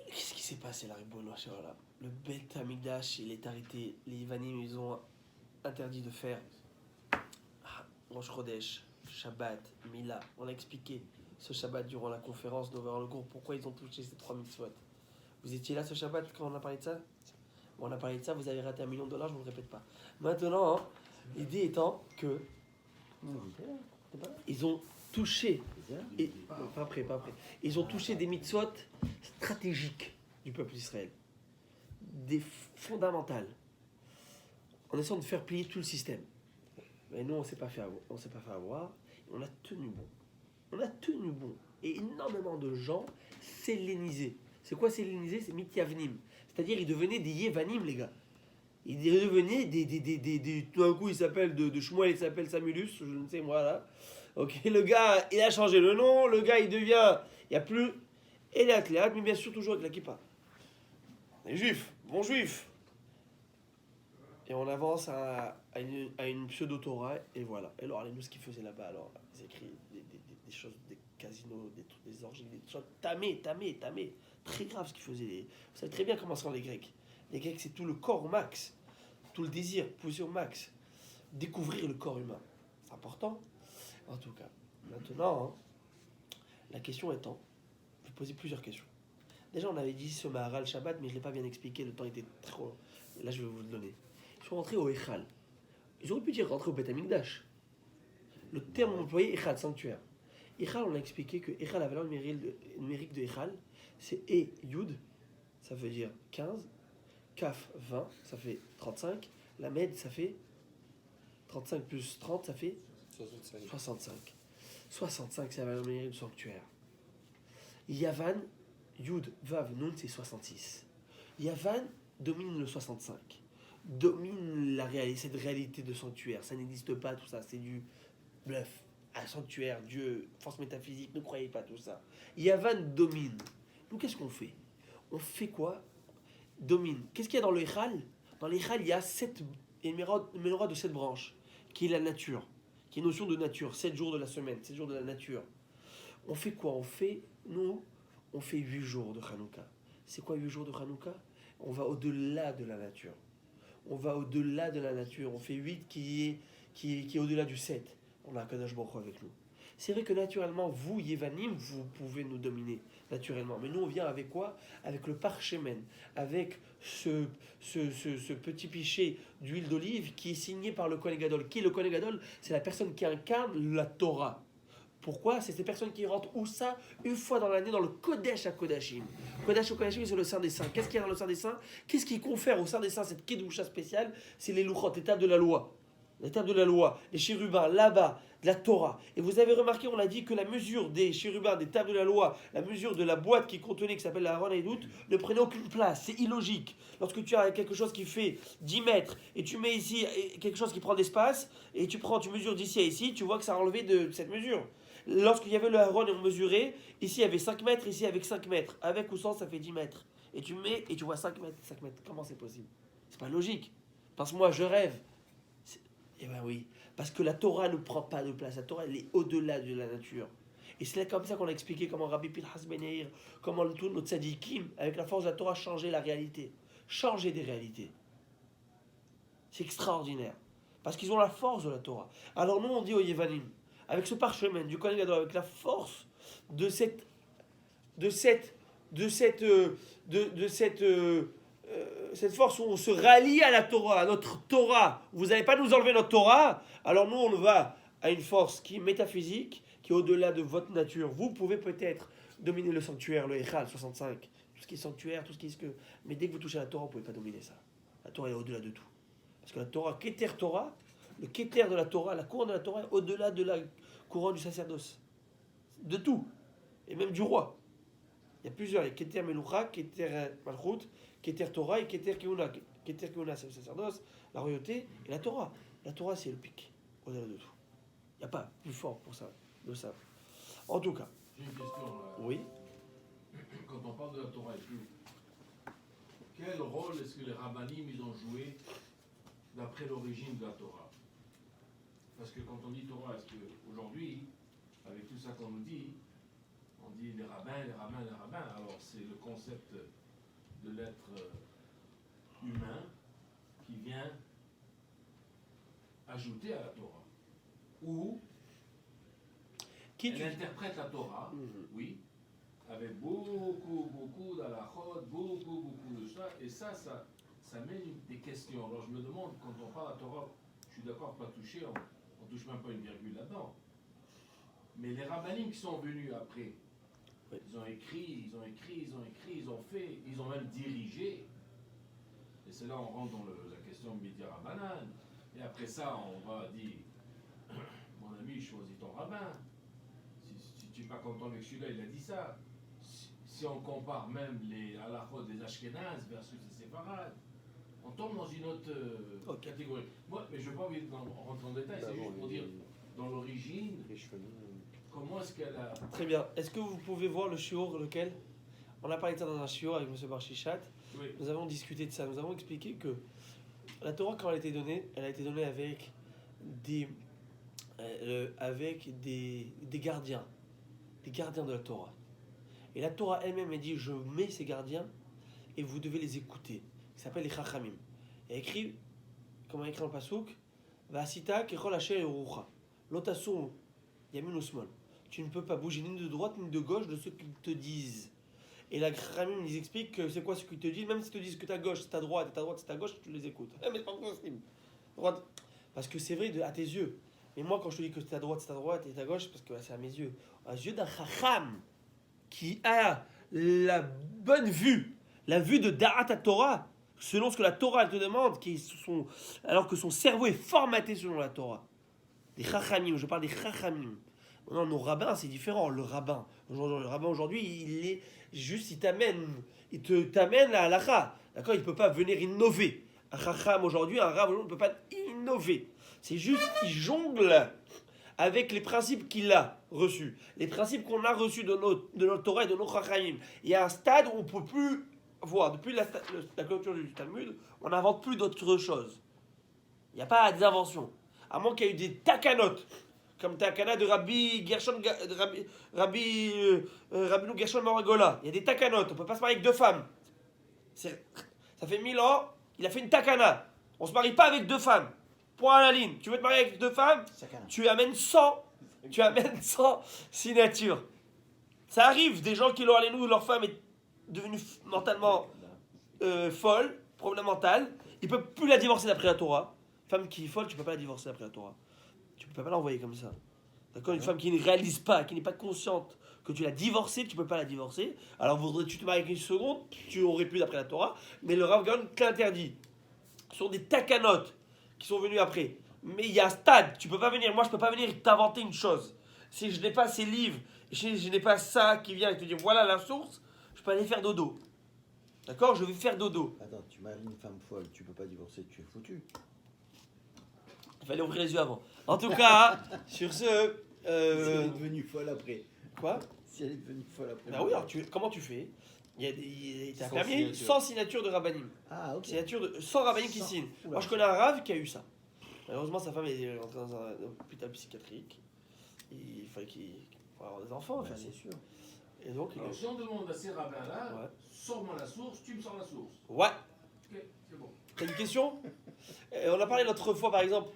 Qu'est-ce qui s'est passé, la Ribono Shalom? Le Beth Amikdash, il est arrêté. Les Ivanim, ils ont interdit de faire Rosh Chodesh, Shabbat, Mila. On a expliqué ce Shabbat durant la conférence d'Over le cours. Pourquoi ils ont touché ces 3 mitzvot? Vous étiez là ce Shabbat quand on a parlé de ça? Bon, on a parlé de ça, vous avez raté $1 million, je ne vous le répète pas. Maintenant, l'idée étant que Non, j'étais là. T'es pas là? ils ont touché, T'es là? et, pas après, ils ont touché des mitzvot stratégiques du peuple d'Israël, des fondamentales, en essayant de faire plier tout le système. Mais nous, on s'est pas fait avoir, on a tenu bon. Et énormément de gens s'hellénisaient. C'est quoi s'helléniser? C'est mityavnim. C'est-à-dire, ils devenaient des yevanim, les gars. Ils devenaient des tout d'un coup, il s'appelle de Shmuel, il s'appelle Samulus, je ne sais moi là. Ok, le gars, il a changé le nom, le gars, il devient, il n'y a plus Eliat, mais bien sûr toujours avec la kippa. Les juifs, bons juifs. Et on avance à une pseudo-Torah, et voilà. Et alors, allez-nous, ce qu'ils faisaient là-bas, alors, ils écrivent des choses, des casinos, des orgies, des choses tamées. Très grave ce qu'ils faisaient. Vous savez très bien comment sont les Grecs. Les Grecs, c'est tout le corps au max. tout le désir, pousser au max, découvrir le corps humain. C'est important, en tout cas. Maintenant, hein, la question étant, je vais poser plusieurs questions. Déjà, on avait dit ce Maharal Shabbat, mais je ne l'ai pas bien expliqué, le temps était trop... Là, je vais vous le donner. Ils sont rentrés au Echal. Ils auraient pu dire rentrer au Beth Amikdash. Le terme employé, Echal, sanctuaire. Echal, on a expliqué que Echal, la valeur numérique de Echal, c'est E Yud, ça veut dire 15, Kaf 20, ça fait 35, la Med, ça fait 35 plus 30, ça fait 65. 65, c'est la valeur numérique du sanctuaire. Yavan, Yud, Vav, Nun, c'est 66. Yavan domine le 65. Domine cette réalité de sanctuaire. Ça n'existe pas, tout ça. C'est du bluff. Un sanctuaire, Dieu, force métaphysique, ne croyez pas tout ça. Yavan domine. Nous, qu'est-ce qu'on fait? On fait quoi? Domine. Qu'est-ce qu'il y a dans le Echal? Dans l'Echal, il y a une menorah de 7 branches, qui est la nature, qui est une notion de nature, 7 jours de la semaine, 7 jours de la nature. On fait quoi? On fait 8 jours de Hanouka. C'est quoi 8 jours de Hanouka? On va au-delà de la nature. On va au-delà de la nature. On fait 8 qui est au-delà du 7. On a Kadosh Baruch Hu avec nous. C'est vrai que naturellement, vous, Yevanim, vous pouvez nous dominer, naturellement. Mais nous, on vient avec quoi? Avec le parchemen, avec ce petit pichet d'huile d'olive qui est signé par le Kohen Gadol. Qui est le Kohen Gadol? C'est la personne qui incarne la Torah. Pourquoi? C'est ces personnes qui rentrent où ça? Une fois dans l'année dans le Kodesh à Kodashim. Kodesh à Kodashim, c'est le Saint des Saints. Qu'est-ce qu'il y a dans le Saint des Saints? Qu'est-ce qui confère au Saint des Saints cette Kedusha spéciale? C'est les Luchot, l'étape de la loi. L'étape de la loi, les chérubins, là-bas, de la Torah. Et vous avez remarqué, on a dit que la mesure des chérubins, des tables de la loi, la mesure de la boîte qui contenait, qui s'appelle la Aaron Haïdout, ne prenait aucune place. C'est illogique. Lorsque tu as quelque chose qui fait 10 mètres et tu mets ici quelque chose qui prend d'espace et tu mesures d'ici à ici, tu vois que ça a enlevé de cette mesure. Lorsqu'il y avait le Aaron et on mesurait, ici il y avait 5 mètres, ici avec 5 mètres. Avec ou sans, ça fait 10 mètres. Et tu mets et tu vois 5 mètres, 5 mètres. Comment c'est possible? C'est pas logique. Parce que moi, je rêve. Eh bien oui, parce que la Torah ne prend pas de place. La Torah, elle est au-delà de la nature. Et c'est comme ça qu'on a expliqué comment Rabbi Pinchas Ben Yair, comment tous nos tzadikim, avec la force de la Torah, changer la réalité. Changer des réalités. C'est extraordinaire. Parce qu'ils ont la force de la Torah. Alors nous, on dit aux Yevanim, avec ce parchemin du Kohen Gadol, avec la force de cette force où on se rallie à la Torah, à notre Torah. Vous n'allez pas nous enlever notre Torah. Alors nous, on va à une force qui est métaphysique, qui est au-delà de votre nature. Vous pouvez peut-être dominer le sanctuaire, le Echal 65, tout ce qui est sanctuaire, tout ce qui est... Mais dès que vous touchez à la Torah, vous ne pouvez pas dominer ça. La Torah est au-delà de tout. Parce que la Torah, Keter Torah, le Keter de la Torah, la couronne de la Torah est au-delà de la couronne du sacerdoce. De tout. Et même du roi. Il y a plusieurs. Il y a Keter Melucha, Keter Malchut, Keter Torah et Keter Keuna. Keter Keuna, c'est le sacerdoce, la royauté et la Torah. La Torah, c'est le pic, au-delà de tout. Il n'y a pas plus fort pour ça, de ça. En tout cas. J'ai une question. Oui. Quand on parle de la Torah et tout, quel rôle est-ce que les rabbinim ils ont joué d'après l'origine de la Torah? Parce que quand on dit Torah, est-ce qu'aujourd'hui, avec tout ça qu'on nous dit, on dit les rabbins, les rabbins, les rabbins. Alors c'est le concept de l'être humain qui vient ajouter à la Torah. Ou elle interprète la Torah, oui, avec beaucoup d'halachot, beaucoup de ça. Et ça mène des questions. Alors je me demande, quand on parle de la Torah, je suis d'accord, pas toucher, on touche même pas une virgule là-dedans. Mais les rabbinim qui sont venus après, ils ont écrit, ils ont fait, ils ont même dirigé. Et c'est là on rentre dans la question de Média Rabbanan. Et après ça, on va dire, mon ami, choisis ton rabbin. Si tu n'es pas content avec celui-là, il a dit ça. Si on compare même les halachot des Ashkénazes versus les séfarades, on tombe dans une autre catégorie. Moi, mais je ne veux pas rentrer en détail, c'est juste pour dire, dans l'origine, comment est-ce qu'elle a... Très bien. Est-ce que vous pouvez voir le shiur, lequel? On a parlé de ça dans un shiur avec M. Barchichat. Oui. Nous avons discuté de ça. Nous avons expliqué que la Torah, quand elle a été donnée avec des gardiens de la Torah. Et la Torah elle-même a dit, je mets ces gardiens et vous devez les écouter. Ils s'appellent les Chachamim. Il y a écrit comment écrit dans le pasouk, Vasita kechol asher yorucha. Lotasur yamin usmol. Tu ne peux pas bouger ni de droite ni de gauche de ce qu'ils te disent. Et la Khamim, ils expliquent que c'est quoi ce qu'ils te disent, même s'ils te disent que ta gauche c'est ta droite et ta droite c'est ta gauche, tu les écoutes. Mais c'est pas possible. Droite. Parce que c'est vrai à tes yeux. Mais moi, quand je te dis que ta droite c'est ta droite et ta gauche, parce que c'est à mes yeux. Aux yeux d'un Chacham qui a la bonne vue, la vue de Da'at Torah, selon ce que la Torah elle te demande, alors que son cerveau est formaté selon la Torah. Des Chachamim, je parle des Chachamim. Non, nos rabbins, c'est différent. Le rabbin aujourd'hui, il est juste, il t'amène à l'halakha. D'accord, il ne peut pas venir innover. Un Chacham aujourd'hui, un rabbin ne peut pas innover. C'est juste qu'il jongle avec les principes qu'il a reçus, les principes qu'on a reçus de notre Torah et de nos Chachamim. Il y a un stade où on ne peut plus voir. Depuis la clôture du Talmud, on n'invente plus d'autres choses. Il n'y a pas d'invention. À moins qu'il y ait eu des takanot, comme takana de Rabbi Gershon, Rabbi Gershon Maragola. Il y a des takanot, on ne peut pas se marier avec deux femmes. Ça fait 1000 ans, il a fait une takana. On ne se marie pas avec deux femmes. Point à la ligne. Tu veux te marier avec deux femmes, tu amènes 100 signatures. Ça arrive, des gens qui leur allaient nous, leur femme est devenue mentalement folle, problème mental. Ils ne peuvent plus la divorcer d'après la Torah. Femme qui est folle, tu ne peux pas la divorcer d'après la Torah. Tu ne peux pas l'envoyer comme ça. D'accord. Une femme qui ne réalise pas, qui n'est pas consciente que tu l'as divorcée, tu ne peux pas la divorcer. Alors voudrais-tu te marier avec une seconde, tu aurais pu d'après la Torah, mais le Rav Gaon t'interdit. Ce sont des takanotes qui sont venus après. Mais il y a un stade, tu peux pas venir, moi je peux pas venir t'inventer une chose. Si je n'ai pas ces livres, je n'ai pas ça qui vient et te dire voilà la source, je peux aller faire dodo. D'accord, je vais faire dodo. Attends, tu maries une femme folle, tu peux pas divorcer, tu es foutu. Il fallait ouvrir les yeux avant. En tout cas, sur ce... Si elle est devenue folle après. Quoi? Si elle est devenue folle après. Bah oui, alors comment tu fais? T'as permis signature. 100 signatures de rabbanim. Ah, ok. Signature de 100 rabbanim qui signent. Oula. Moi je connais un rave qui a eu ça. Malheureusement sa femme est rentrée dans un hôpital psychiatrique. Il fallait qu'il avoir des enfants. Ouais, Enfin, c'est sûr. Et donc Alors, si on demande à ces rabbins-là, Ouais. sors-moi la source, tu me sors la source. Ouais. Ok, c'est bon. T'as une question? On a parlé l'autre fois par exemple.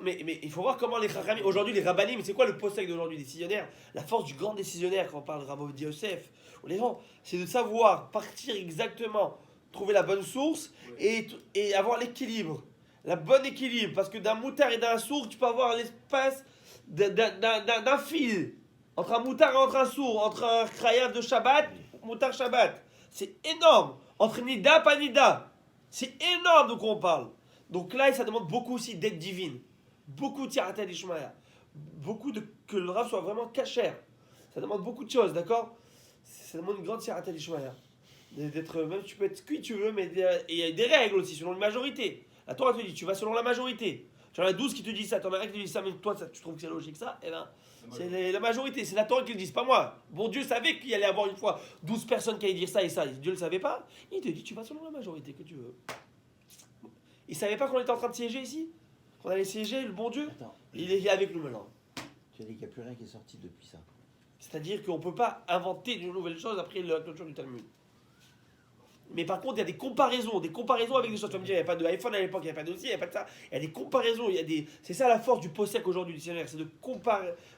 Mais il faut voir comment les Chachamim, aujourd'hui les rabbanim, c'est quoi le possèque d'aujourd'hui, décisionnaire? La force du grand décisionnaire quand on parle de Rabbi Ovadia Yosef, ou les gens, c'est de savoir partir exactement, trouver la bonne source et avoir l'équilibre, la bonne équilibre, parce que d'un moutard et d'un sourd, tu peux avoir l'espace d'un fil entre un moutard et entre un sourd, entre un krayav de Shabbat, moutard Shabbat, c'est énorme, entre Nida pas Nida, c'est énorme de quoi on parle. Donc là, ça demande beaucoup aussi d'aide divine, beaucoup de Tiaratel Ishmael, beaucoup que le Rav soit vraiment cachère. Ça demande beaucoup de choses, d'accord? Ça demande une grande Tiaratel Ishmael. D'être, même tu peux être qui tu veux, mais il y a des règles aussi, selon une majorité. La Torah te dit, tu vas selon la majorité. Tu en as 12 qui te disent ça, tu en as un qui te dit ça, mais toi, tu trouves que c'est logique ça, eh ben, c'est la majorité, c'est la Torah qui le dit, c'est pas moi. Bon Dieu savait qu'il y allait avoir une fois 12 personnes qui allaient dire ça et ça, Dieu le savait pas. Il te dit, tu vas selon la majorité que tu veux. Il savait pas qu'on était en train de siéger ici? Qu'on allait siéger, le bon Dieu? Attends, Il est avec nous maintenant. tu as dit qu'il n'y a plus rien qui est sorti depuis ça. C'est-à-dire qu'on ne peut pas inventer de nouvelles choses après la clôture du Talmud. Mais par contre, il y a des comparaisons avec des choses. Tu vas me dire, il n'y avait pas de iPhone à l'époque, il n'y avait pas de dossier, il n'y avait pas de ça. Il y a des comparaisons, c'est ça la force du possèque aujourd'hui du dictionnaire, c'est de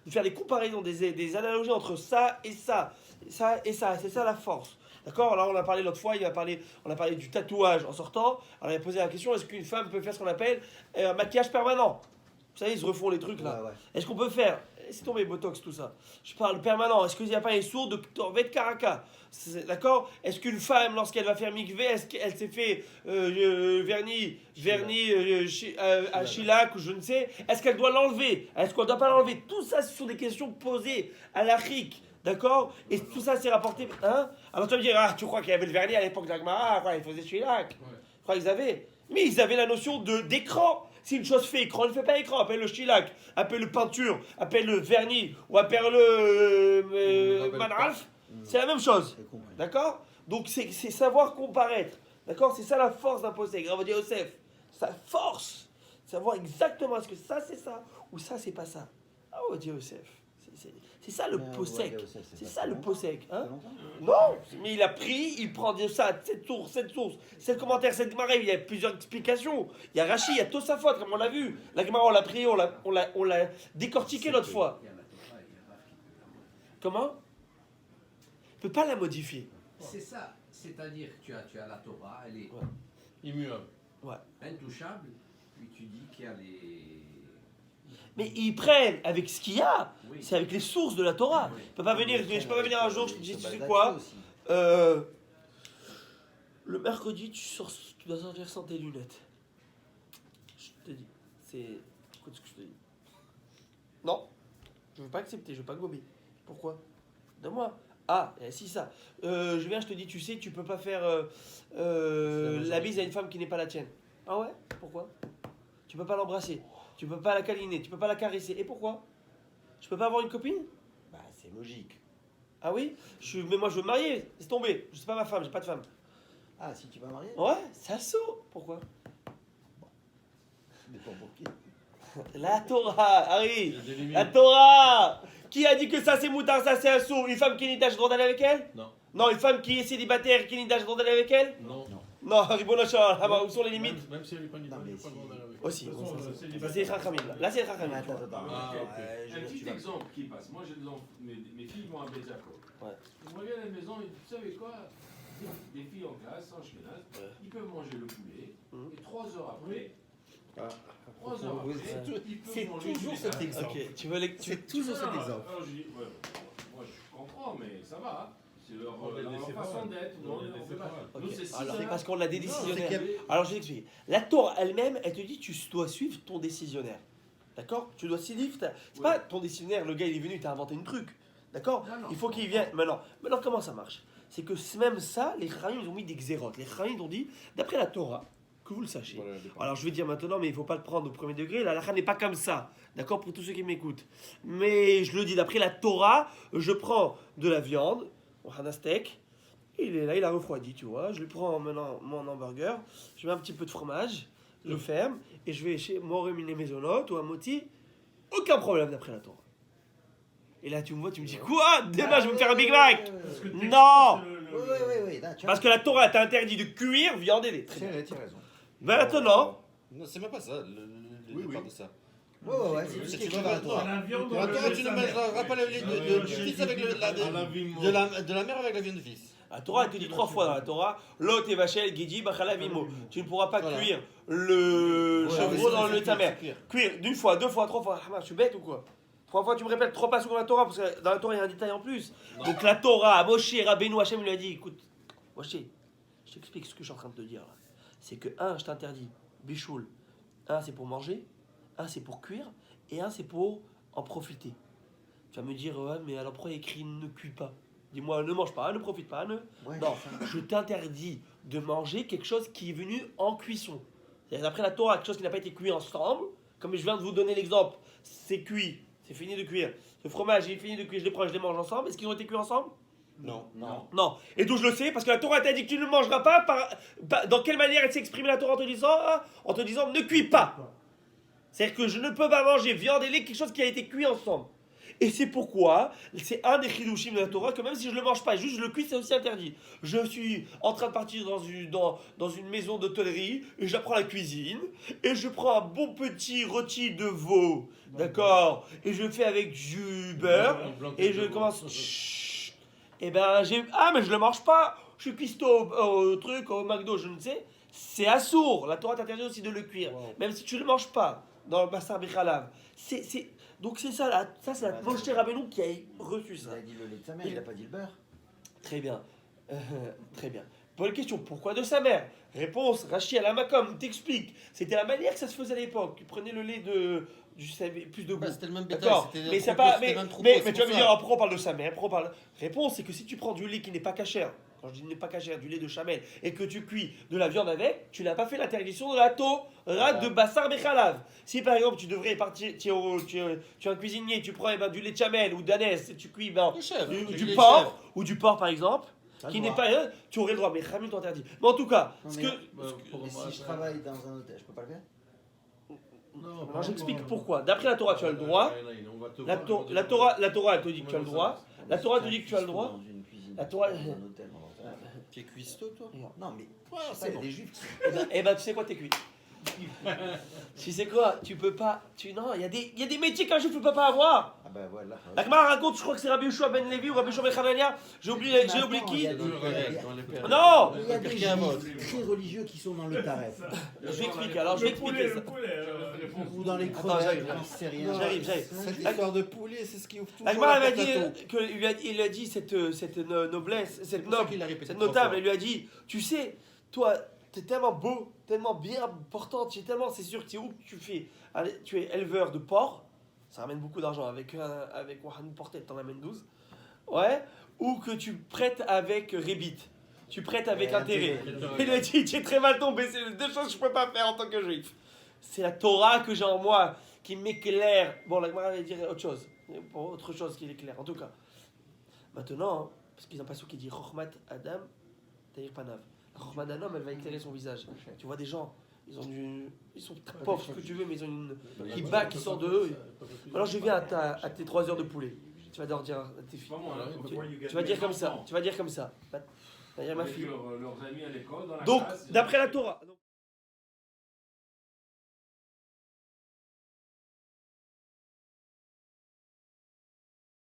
faire des comparaisons, des analogies entre ça et ça. Ça et ça, c'est ça la force. D'accord? Alors on a parlé l'autre fois, on a parlé du tatouage en sortant. Alors il a posé la question, est-ce qu'une femme peut faire ce qu'on appelle un maquillage permanent? Vous savez, ils se refont les trucs là. Ouais, ouais. Est-ce qu'on peut faire, c'est tombé Botox tout ça. Je parle permanent, est-ce qu'il n'y a pas un sourd de Torvet Karaka? D'accord? Est-ce qu'une femme, lorsqu'elle va faire mikvé, est-ce qu'elle s'est fait vernis à Shilak ou je ne sais, est-ce qu'elle doit l'enlever? Est-ce qu'on ne doit pas l'enlever? Tout ça, ce sont des questions posées à l'Afrique. D'accord? Et tout ça, c'est rapporté. Hein? Alors tu vas me dire, tu crois qu'il y avait le vernis à l'époque d'Agmara? Quoi, ils faisaient Shilak? Je crois qu'ils avaient. Mais ils avaient la notion d'écran. Si une chose fait écran, elle ne fait pas écran. Appelle le Shilak, appelle le peinture, appelle le vernis ou appelle le manraf. C'est la même chose. J'ai compris. D'accord? Donc c'est savoir comparaître. D'accord? C'est ça la force d'un possèque. Rabbi Ovadia Yosef. Sa force. Savoir exactement est-ce que ça c'est ça ou ça c'est pas ça. Ah, Ovadia Yosef. C'est ça le posek. C'est ça le posek. Hein? longtemps. Non, mais il a pris, il prend de ça, cette source, cette commentaire, cette Gemara, il y a plusieurs explications. Il y a Rashi, il y a Tosafot, comme on l'a vu. La Gemara, on l'a pris, on l'a décortiqué l'autre fois. Il y a la Torah et il y a Rav qui peut la modifier. Comment? Il peut pas la modifier. C'est ça, c'est-à-dire que tu as la Torah, elle est Immuable. intouchable, puis tu dis qu'il y a les... Mais ils prennent avec ce qu'il y a. Oui. C'est avec les sources de la Torah. Oui. Je peux pas venir, je peux pas venir un jour, je te dis, tu sais quoi? Le mercredi, tu dois sortir sans tes lunettes. Je te dis, écoute ce que je te dis. Non, je veux pas accepter, je veux pas gober. Pourquoi? Donne-moi. Ah, si ça. Je viens, je te dis, tu sais, tu peux pas faire la bise à une femme qui n'est pas la tienne. Ah ouais? Pourquoi? Tu peux pas l'embrasser, tu peux pas la câliner, tu peux pas la caresser. Et pourquoi? Je peux pas avoir une copine? Bah, c'est logique. Ah oui? Mais moi je veux me marier, laisse tomber. Je sais pas ma femme, j'ai pas de femme. Ah, si tu vas marier? Ouais, ça saut. Pourquoi? Mais pas pour qui? La Torah, Harry. La Torah. Qui a dit que ça c'est moutard, ça c'est un sourd? Une femme qui n'est d'âge droit d'aller avec elle? Non. Non, une femme qui est célibataire, qui n'est d'âge droit d'aller avec elle? Non. Non, Ribono Shalom, où sont les limites? Même si elle est pas Non, mais pas si- le droit d'aller avec. Aussi, De toute façon, ça, célibataire. c'est les Chachamim, là. Là c'est les Chachamim. Attends, attends. Ah, ok. Je Un veux- petit tu vas- exemple qui passe. Moi, j'ai mes filles vont à Béjacob. Ouais. Ils reviennent à la maison, ils disent, vous savez quoi? Des filles en classe, en Ashkenaz, Ouais. ils peuvent manger le poulet. Mhm. Et 3 heures après, Ah. 3 heures Oui, après, ils peuvent c'est manger toujours du cet bétail. exemple. Ok, tu veux les. C'est toujours cet Non, exemple. alors je dis, ouais, moi je comprends, mais ça va. C'est leur, On est leur des façon séfarades. d'être. On Non, est des on fait pas. séfarades. Nous, Ok. c'est 6 Alors, heures. parce qu'on a des Non, décisionnaires. c'est qu'il Alors je vais expliquer. La Torah elle-même, elle te dit tu dois suivre ton décisionnaire. D'accord? Tu dois suivre. C'est pas ton décisionnaire, le gars il est venu, il t'a inventé une truc. D'accord? Non, non, Il faut je qu'il vienne. Maintenant, comment ça marche? C'est que même ça, les Chachamim ils ont mis des xérotes. Les Chachamim ont dit, d'après la Torah, que vous le sachiez. Voilà, Alors je vais dire maintenant, mais il ne faut pas le prendre au premier degré. La halakha n'est pas comme ça. D'accord? Pour tous ceux qui m'écoutent. Mais je le dis, d'après la Torah, je prends de la viande, un steak. Il est là, il a refroidi, tu vois. Je lui prends maintenant mon hamburger, je mets un petit peu de fromage, je ferme, et je vais chez Moremine Maisonot ou à Moti. Aucun problème d'après la Torah. Et là, tu me vois, tu me dis quoi? Demain, je vais me faire un Big Mac. Parce que Non. Oui, là, tu Parce que la Torah t'a interdit de cuire viande et lait. Très C'est bien. vrai, tu as raison. Maintenant, Non, c'est même pas ça, le départ de ça. Ouais, C'est c'est tu quelque vas chose. vers toi. la viande Dans la Torah, tu ne mangeras pas le lait de fils avec de la mère avec la viande de fils. la Torah, elle te dit 3 fois dans la Torah, Lot et Vachel, Gedi, Bachala, Vimo. Tu ne pourras pas Voilà. cuire le Ouais, chevreau mais dans c'est le lait de ta cuire, mère. c'est cuire. Cuire d'une fois, 2 fois, 3 fois. Ah, je suis bête ou quoi? 3 fois, tu me répètes 3 passages dans la Torah, parce que dans la Torah, il y a un détail en plus. Donc la Torah, Moshe, Rabbeinu, Hachem lui a dit, écoute, Moshe, je t'explique ce que je suis en train de te dire là. C'est que, un, je t'interdis, Bichoul. Un, c'est pour manger. Un, c'est pour cuire. Et un, c'est pour en profiter. Tu vas me dire, ouais, mais alors pourquoi il y a écrit ne cuis pas? Dis-moi, ne mange pas, ne profite pas, ne. Ouais, Non, c'est ça. je t'interdis de manger quelque chose qui est venu en cuisson. C'est-à-dire, d'après la Torah, quelque chose qui n'a pas été cuit ensemble. Comme je viens de vous donner l'exemple, c'est cuit, c'est fini de cuire. Ce fromage, il est fini de cuire, je les prends, je les mange ensemble. Est-ce qu'ils ont été cuits ensemble? Non. Non. Non. Et d'où je le sais? Parce que la Torah t'a dit que tu ne le mangeras pas. Dans quelle manière elle s'est exprimée la Torah en te disant ne cuis pas. C'est-à-dire que je ne peux pas manger viande et lait, quelque chose qui a été cuit ensemble. Et c'est pourquoi, c'est un des chidushim de la Torah, que même si je ne le mange pas, juste je le cuis, c'est aussi interdit. Je suis en train de partir dans une maison d'hôtellerie, et j'apprends la cuisine, et je prends un bon petit rôti de veau, d'accord? Et je fais avec du beurre, et je commence... Chut. Et ben, mais je le mange pas, je suis cuistot au truc, au McDo, je ne sais. C'est assourd, la Torah t'interdit aussi de le cuire, même si tu ne le manges pas dans le Bassar Bichalav. Donc c'est ça, ça c'est la Moshe Rabbeinu qui a reçu Il ça. a dit le lait de sa mère, il n'a pas dit le beurre. Très bien. Très bien. Bonne question, pourquoi de sa mère? Réponse, Rachi Alamakom t'explique. C'était la manière que ça se faisait à l'époque. Tu prenais le lait plus de goût. Bah, c'était le même bétail, D'accord, c'était mais un c'est troupeau, pas. c'était Mais, le même troupeau, mais, c'est mais tu vas pour me ça. dire, pourquoi on parle de sa mère? Pourquoi on parle. Réponse, c'est que si tu prends du lait qui n'est pas cachère, quand je dis n'est pas cachère, du lait de chamel, et que tu cuis de la viande avec, tu n'as pas fait l'interdiction de la Torah de Bassar Bechalav. Si par exemple tu devrais partir, tu es un cuisinier, tu prends du lait de chamel ou d'ânesse, et tu cuis Le chèvre, du les porc, chèvres. ou du porc par exemple, T'as le qui n'est droit. pas. Tu aurais le droit, mais Khamil t'interdit. Mais en tout cas, Non, ce mais- que. Et si je travaille dans un hôtel, je peux pas le faire? Alors j'explique pourquoi. D'après la Torah, tu as le droit. La Torah, elle te dit que tu as le droit. La Torah te dit que tu as le droit. La Torah. Tu es cuistot, toi? Non, mais c'est il y a bon. des juifs qui Eh ben, tu sais quoi, t'es cuit. Tu sais quoi, tu peux pas. Non, il y a des métiers qu'un juif ne peut pas avoir. Ah ben voilà. La Gemara raconte, je crois que c'est Rabbi Yoshua ben Levi ou Rabbi Yoshua ben Hanania. J'ai oublié qui. Non. Il y a des juifs très religieux qui sont dans le taref. Je vais expliquer, alors je vais expliquer ça. Ou dans les Attends, crevettes, j'arrive. j'en sais rien. J'arrive. Cette histoire de poulet, c'est ce qui ouvre tout. La Gemara elle m'a dit il a dit cette noblesse, cette noble, cette notable, elle lui a dit, tu sais, toi, t'es tellement beau, tellement bien portant, c'est sûr que tu es où que tu fais, tu es éleveur de porc, ça ramène beaucoup d'argent, avec une portée, t'en amènes 12, ouais, ou que tu prêtes avec rébit, tu prêtes avec intérêt. Il lui a dit, tu es très mal tombé, c'est les deux choses que je peux pas faire en tant que juif. C'est la Torah que j'ai en moi qui m'éclaire. Bon, la Gemara va dire autre chose qui l'éclaire, en tout cas. Maintenant, parce qu'ils ont pas qui dit Chochmat Adam, Taïr Panav. La Chochmat d'Adam, elle va éclairer son visage. Tu vois des gens, ils sont très pauvres, ce que tu veux, mais ils ont une kiba qui sort de eux. Alors je viens à tes 3 heures de poulet. Tu vas leur dire à tes filles. Tu vas dire comme ça. Tu vas dire comme ça. D'ailleurs, ma fille. Leurs amis à l'école, dans la Donc, classe, d'après la Torah.